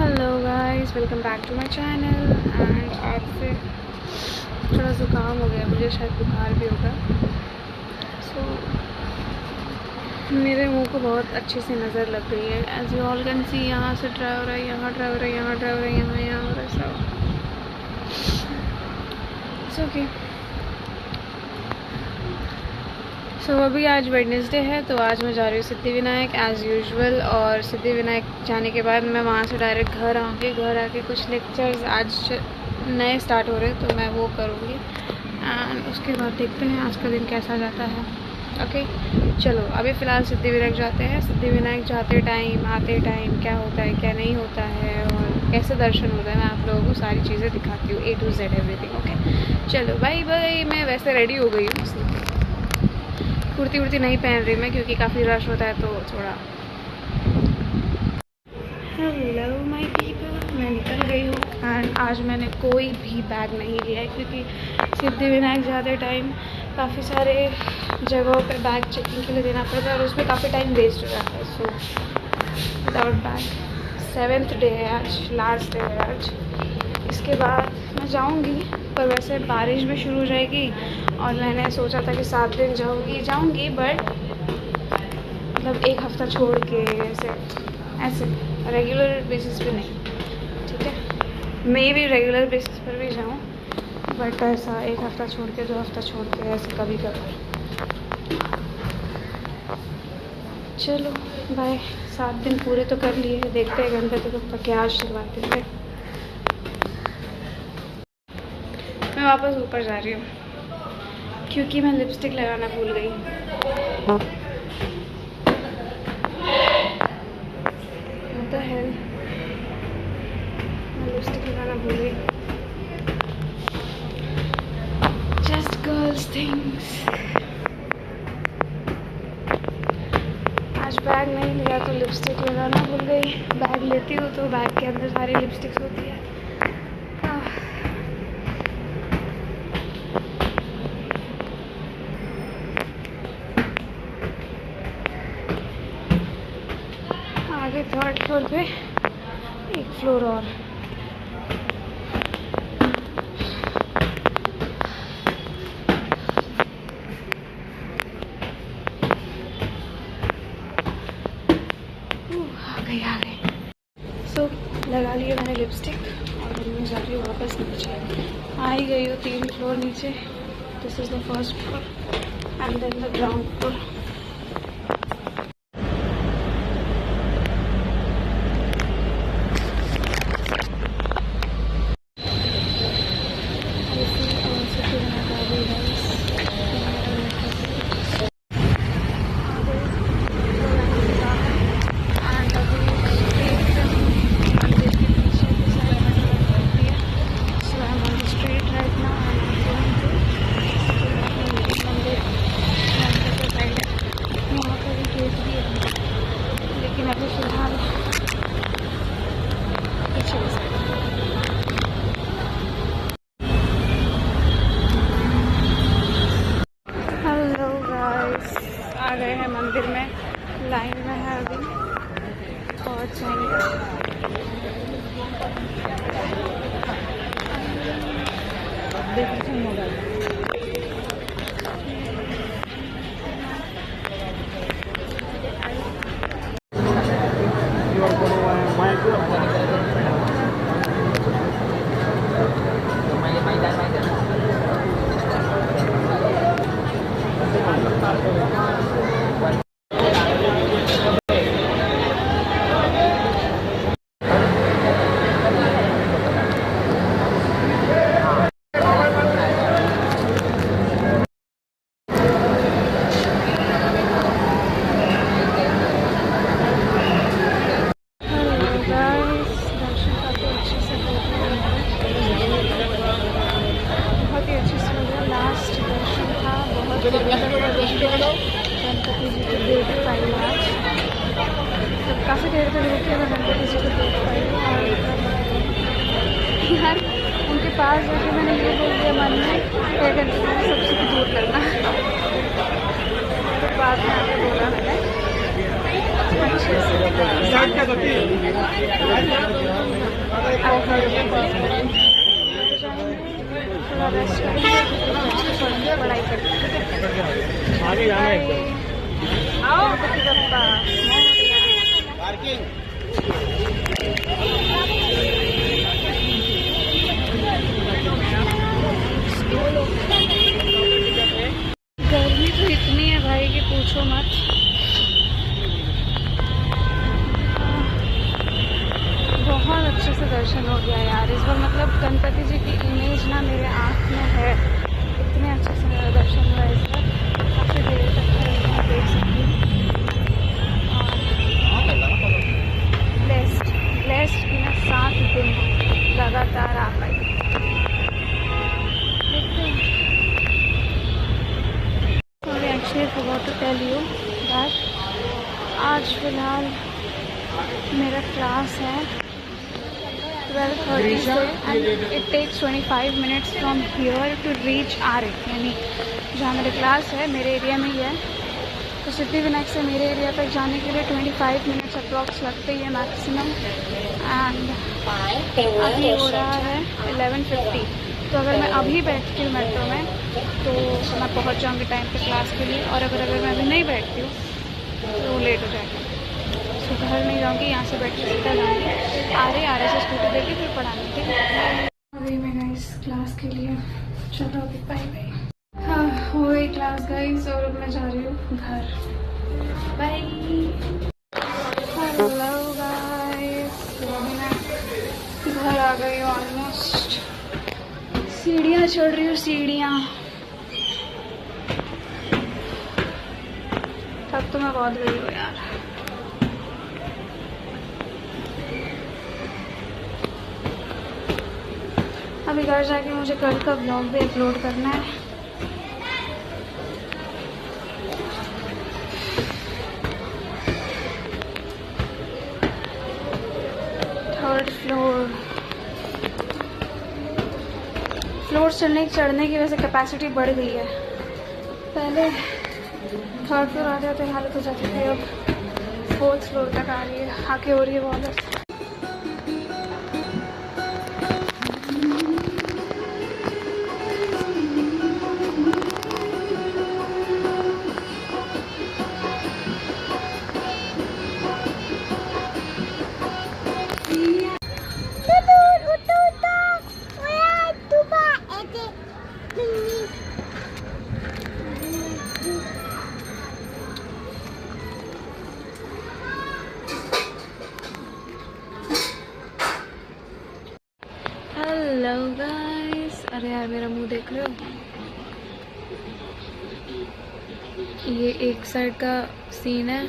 Hello guys, welcome back to my channel. And आज से थोड़ा ज़ुकाम हो गया मुझे, शायद बुखार भी होगा। सो मेरे मुंह को बहुत अच्छी सी नज़र लग गई है। As you all can see, यहाँ से ट्राई हो रहा है, यहाँ ट्राई हो रहा है, यहाँ ट्राई हो रहा है, यहाँ हो रहा है। So okay. सो अभी आज वेडनेसडे है, तो आज मैं जा रही हूँ सिद्धिविनायक एज़ यूजुअल। और सिद्धिविनायक जाने के बाद मैं वहाँ से डायरेक्ट घर आऊँगी। घर आके कुछ लेक्चर्स आज नए स्टार्ट हो रहे हैं, तो मैं वो करूँगी। एंड उसके बाद देखते हैं आज का दिन कैसा जाता है। ओके चलो, अभी फ़िलहाल सिद्धिविनायक जाते हैं। सिद्धिविनायक जाते टाइम, आते टाइम क्या होता है, क्या नहीं होता है और कैसे दर्शन होता है, मैं आप लोगों को सारी चीज़ें दिखाती हूँ, A to Z everything. Okay चलो बाय बाय। मैं वैसे रेडी हो गई हूँ, कुर्ती वुर्ती नहीं पहन रही मैं, क्योंकि काफ़ी रश होता है तो थोड़ा। हेलो माय पीपल, मैं निकल गई हूँ। एंड आज मैंने कोई भी बैग नहीं लिया है, क्योंकि सिद्धिविनायक जाते टाइम काफ़ी सारे जगहों पे बैग चेकिंग के लिए देना पड़ता है और उसमें काफ़ी टाइम वेस्ट हो जाता है। So without bag. 7th day है आज, लास्ट डे है आज। इसके बाद मैं जाऊंगी, पर वैसे बारिश भी शुरू हो जाएगी और मैंने सोचा था कि 7 दिन जाऊंगी, बट मतलब एक हफ़्ता छोड़ के, ऐसे रेगुलर बेसिस पे नहीं, ठीक है। मैं भी रेगुलर बेसिस पर भी जाऊं, बट ऐसा एक हफ़्ता छोड़ के, 2 हफ्ता छोड़ के, ऐसे कभी कभी। चलो बाय। 7 दिन पूरे तो कर लिए, देखते हैं गणपति बप्पा क्या आशीर्वाद देते। मैं वापस ऊपर जा रही हूँ, क्योंकि मैं लिपस्टिक लगाना भूल गई। What the hell? मैं लिपस्टिक लगाना भूल गई। Just girls things। आज बैग नहीं लिया तो लिपस्टिक लगाना भूल गई। बैग लेती हूँ तो बैग के अंदर सारी लिपस्टिक्स होती है। आगे 3rd फ्लोर पे एक फ्लोर और। आ गई। सो लगा लिए मैंने लिपस्टिक और मैं जा रही हूँ वापस नीचे। आ ही गई हूँ 3 फ्लोर नीचे। This is the 1st floor and then the ground floor. लेकिन अभी फिलहाल पीछे हेलो गाइस, आ गए हैं मंदिर में। लाइन में है, अभी पहुंच जाएंगे। गणपति जी को देख पाई आज, तो काफ़ी देर तक रुके मैं गणपति जी को देख पाई। और यार उनके पास जाके मैंने ये बोल दिया मन में, गणपति जी सबसे दूर करना। तो बाद में आगे बोला मैंने अच्छे से। थोड़ा रेस्ट करेंगे, पढ़ाई करते आगे जाना है गर्मी तो इतनी है भाई कि पूछो मत। बहुत अच्छे से दर्शन हो गया यार इस बार, मतलब गणपति जी की इमेज ना मेरे आँख में है, इतने अच्छे से मेरा दर्शन हुआ इस बार। काफ़ी देर तक मैं देख सकती हूँ। ब्लेस्ड कि मैं 7 दिन लगातार आ पाई। देखते हैं। और actually forgot to tell you that आज फिलहाल मेरा क्लास है 12:30 से, and it takes 25 minutes from here to reach or it, यानी जहाँ मेरी क्लास है मेरे एरिया में ही है, तो सिद्धिविनायक से मेरे एरिया तक जाने के लिए 25 मिनट्स अप्रॉक्स लगते ही है मैक्सिमम। एंड अभी हो रहा है 11:50, तो अगर मैं अभी बैठती हूँ मेट्रो में तो मैं पहुँच जाऊँगी टाइम पे क्लास के लिए, और अगर मैं अभी नहीं बैठती हूँ तो लेट हो जाएगा। तो घर नहीं जाऊँगी, यहाँ से बैठ के सीधा जाऊँगी, आ रहे से स्कूटी देके फिर पढ़ाने। ठीक है, अभी मैं गाइस क्लास के लिए चलो अभी बाय बाय। हाँ, हो गई क्लास गाइस, और अब मैं जा रही हूँ घर। बाय। हेलो गाइस, मैं घर आ गई हूँ ऑलमोस्ट। सीढ़ियाँ चढ़ रही हूँ, सीढ़ियाँ। तब तो मैं बहुत गई हूँ यार। अभी घर जाके मुझे कल का ब्लॉग भी अपलोड करना है। थर्ड फ्लोर चढ़ने की वजह से कैपेसिटी बढ़ गई है। पहले थर्ड फ्लोर आ जाते हालत हो जाती थी, अब 4th फ्लोर तक आ रही है, आके हो रही है बहुत। हेलो गाइस, अरे यार मेरा मुंह देख रहे हो? ये एक साइड का सीन है,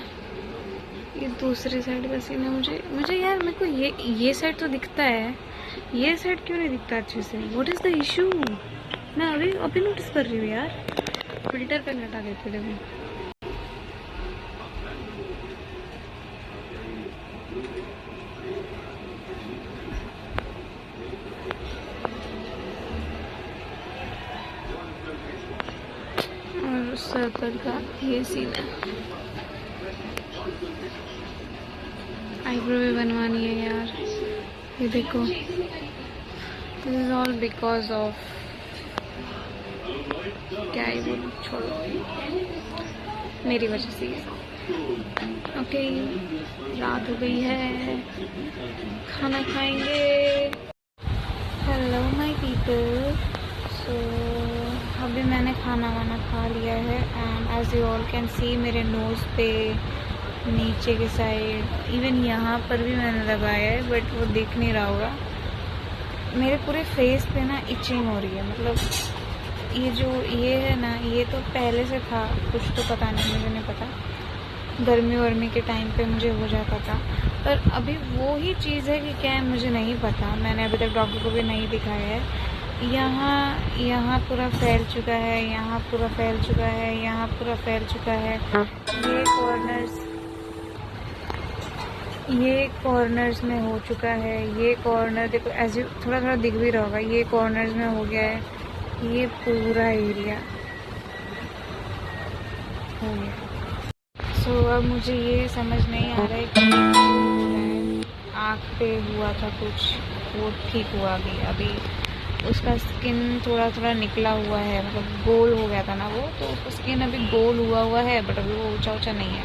ये दूसरी साइड का सीन है। मुझे यार मेरे को ये साइड तो दिखता है, ये साइड क्यों नहीं दिखता अच्छे से? What is the issue? मैं अभी नोटिस कर रही हूँ यार। फिल्टर पे हटा देते देखो। और सर्कल का ये सीन है। आईब्रो भी बनवानी है यार, ये देखो। This is all because of, क्या ही बोलूं, छोड़ो, मेरी वजह से। ओके, रात हो गई है, खाना खाएंगे। हेलो माय पीपल, सो अभी मैंने खाना वाना खा लिया है, and as you all can see मेरे नोज़ पे, नीचे के साइड, इवन यहाँ पर भी मैंने लगाया है, बट वो दिख नहीं रहा होगा। मेरे पूरे फेस पे ना इचिंग हो रही है, मतलब ये है ना, ये तो पहले से था, कुछ तो पता नहीं, मुझे नहीं पता। गर्मी वर्मी के टाइम पे मुझे हो जाता था, पर अभी वो ही चीज़ है कि क्या है मुझे नहीं पता। मैंने अभी तक डॉक्टर को भी नहीं दिखाया है। यहाँ पूरा फैल चुका है, यहाँ पूरा फैल चुका है, यहाँ पूरा फैल चुका है। ये कॉर्नर्स में हो चुका है। ये कॉर्नर देखो, ऐसे थोड़ा थोड़ा दिख भी रहा होगा, ये कॉर्नर्स में हो गया है। ये पूरा एरिया हो गया। सो अब मुझे ये समझ नहीं आ रहा है कि आँख पे हुआ था कुछ, वो ठीक हुआ अभी उसका स्किन थोड़ा थोड़ा निकला हुआ है, मतलब गोल हो गया था ना वो, तो उसका स्किन अभी गोल हुआ है, बट अभी वो ऊंचा ऊंचा नहीं है।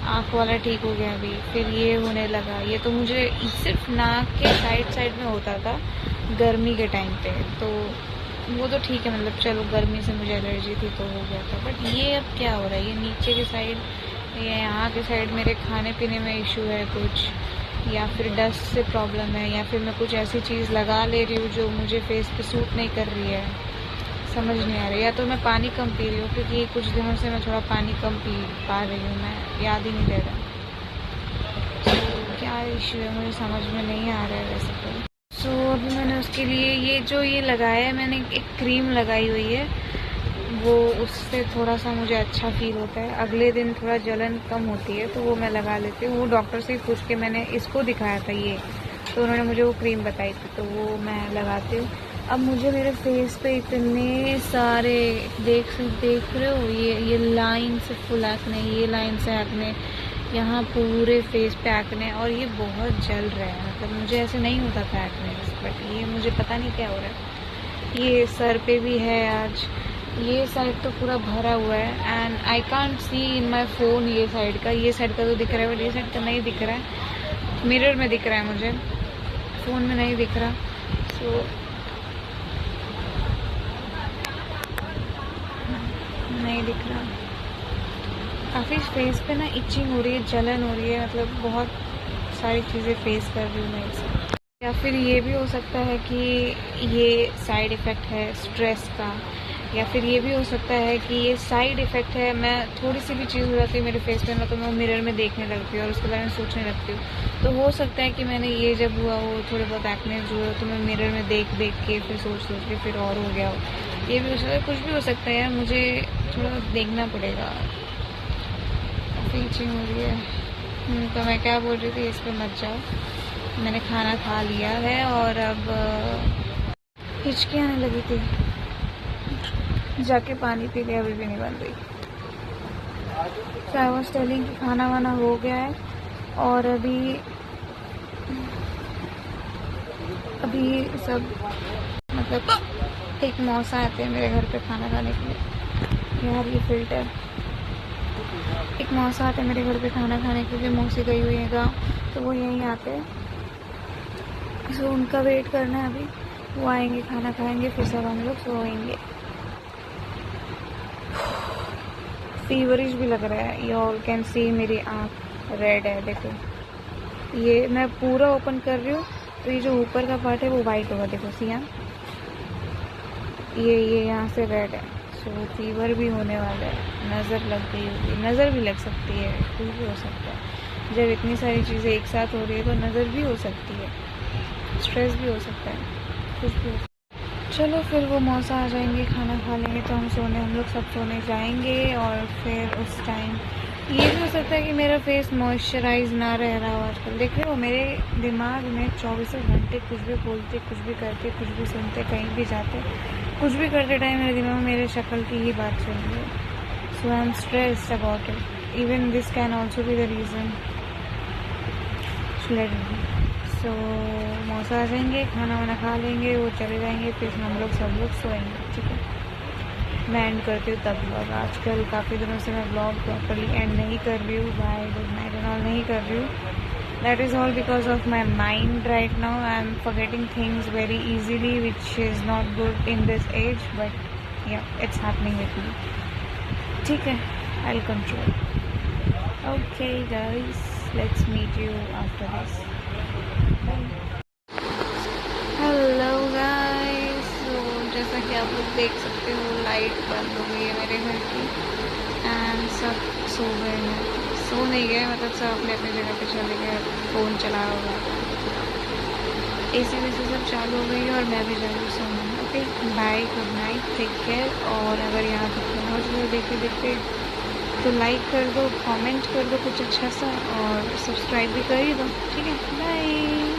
आँख वाला ठीक हो गया अभी, फिर ये होने लगा। ये तो मुझे सिर्फ नाक के साइड में होता था गर्मी के टाइम पे, तो वो तो ठीक है, मतलब चलो गर्मी से मुझे एलर्जी थी तो हो गया था। बट ये अब क्या हो रहा है, ये नीचे के साइड, ये यहाँ के साइड मेरे खाने पीने में इशू है कुछ, या फिर डस्ट से प्रॉब्लम है, या फिर मैं कुछ ऐसी चीज़ लगा ले रही हूँ जो मुझे फेस पे सूट नहीं कर रही है, समझ नहीं आ रही। या तो मैं पानी कम पी रही हूँ, क्योंकि कुछ दिनों से मैं थोड़ा पानी कम पी पा रही हूँ, मैं याद ही नहीं दे रहा। तो क्या इशू है मुझे समझ में नहीं आ रहा है वैसे तो। सो अभी मैंने उसके लिए ये लगाया है, मैंने एक क्रीम लगाई हुई है, वो उससे थोड़ा सा मुझे अच्छा फील होता है। अगले दिन थोड़ा जलन कम होती है तो वो मैं लगा लेती हूँ। वो डॉक्टर से ही पूछ के मैंने इसको दिखाया था ये, तो उन्होंने मुझे वो क्रीम बताई थी, तो वो मैं लगाती हूँ। अब मुझे मेरे फेस पे इतने सारे देख रहे हो, ये लाइन से फुल एक्ने, ये लाइन से एक्ने, यहाँ पूरे फेस पे एक्ने, और ये बहुत जल रहा है। मतलब मुझे ऐसे नहीं होता था एक्ने, बट ये मुझे पता नहीं क्या हो रहा है। ये सर पे भी है आज, ये साइड तो पूरा भरा हुआ है, and I can't see in my phone ये साइड का तो दिख रहा है, बट ये साइड का नहीं दिख रहा है। मिरर में दिख रहा है मुझे, फ़ोन में नहीं दिख रहा। सो नहीं दिख रहा। काफ़ी फेस पे ना इचिंग हो रही है, जलन हो रही है, मतलब बहुत सारी चीज़ें फेस कर रही हूँ मैं इससे। या फिर ये भी हो सकता है कि ये साइड इफ़ेक्ट है स्ट्रेस का, या फिर ये भी हो सकता है कि ये साइड इफ़ेक्ट है, मैं थोड़ी सी भी चीज़ हो जाती है मेरे फेस पे ना, तो मैं मिरर में देखने लगती हूँ और उसके बारे में सोचने लगती हूँ। तो हो सकता है कि मैंने ये जब हुआ हो, थोड़े बहुत एक्ने जो है, तो मैं मिरर में देख के फिर सोच के फिर और हो गया हो। ये भी हो सकता है, कुछ भी हो सकता है यार, मुझे थोड़ा देखना पड़ेगा। काफ़ी इचिंग हो रही है। तो मैं क्या बोल रही थी, इस पर मत जाओ। मैंने खाना खा लिया है और अब हिचकी आने लगी थी, जाके पानी पी लिया, अभी भी नहीं बन रही। सो आई वॉज टेलिंग कि खाना वाना हो गया है, और अभी सब मतलब एक मौसा आते हैं मेरे घर पे खाना खाने के लिए। यार ये फिल्टर, एक मौसा आते हैं मेरे घर पे खाना खाने के लिए, मौसी गई हुई है गाँव, तो वो यहीं आते हैं। सो उनका वेट करना है अभी, वो आएंगे, खाना खाएंगे, फिर सब हम लोग सोएंगे। फीवरिश भी लग रहा है, यू ऑल कैन सी मेरी आँख रेड है, देखो। ये मैं पूरा ओपन कर रही हूँ तो ये जो ऊपर का पार्ट है वो वाइट होगा, देखो सी यहाँ, ये यहाँ से रेड है। सो फीवर भी होने वाला है, नज़र लग गई होगी, नज़र भी लग सकती है, कुछ भी हो सकता है। जब इतनी सारी चीज़ें एक साथ हो रही है तो नज़र भी हो सकती है, स्ट्रेस भी हो सकता है, कुछ भी हो सकता है। चलो फिर वो मौसा आ जाएंगे, खाना खा लेंगे तो हम लोग सब सोने जाएंगे। और फिर उस टाइम ये भी हो सकता है कि मेरा फेस मॉइस्चराइज ना रह रहा हो आजकल। देख रहे हो मेरे दिमाग में 24 घंटे कुछ भी बोलते, कुछ भी करते, कुछ भी सुनते, कहीं भी जाते, कुछ भी करते टाइम मेरे दिमाग में मेरे शक्ल की ही बात चल रही है। So I am stressed about it, even this can also be the reason. So मौसा आ जाएंगे, खाना वाना खा लेंगे, वो चले जाएंगे, फिर हम लोग सब लोग सोएंगे, ठीक है। मैं एंड करती हूँ तब ब्लॉग। आजकल काफ़ी दिनों से मैं ब्लॉग प्रॉपरली एंड नहीं कर रही हूँ, bye good night and all नहीं कर रही हूँ। That is all because of my mind right now. I am forgetting things very easily which is not good in this age, but yeah it's happening with me, ठीक है। I will control. Okay guys, let's meet you after this. Hello guys, तो जैसा कि आप लोग देख सकते हो लाइट बंद हो गई है मेरे घर की, एंड सब सो गए हैं। सो नहीं गए, मतलब सब अपने अपने जगह पे चले गए, फ़ोन चला होगा, AC वैसे सब चालू हो गई है, और मैं भी जा रही हूँ सोने। Okay bye, good night, take care. और अगर यहाँ तक पहुँच गए देखते तो लाइक कर दो, कमेंट कर दो कुछ अच्छा सा, और सब्सक्राइब भी कर ही दो, ठीक है। बाय।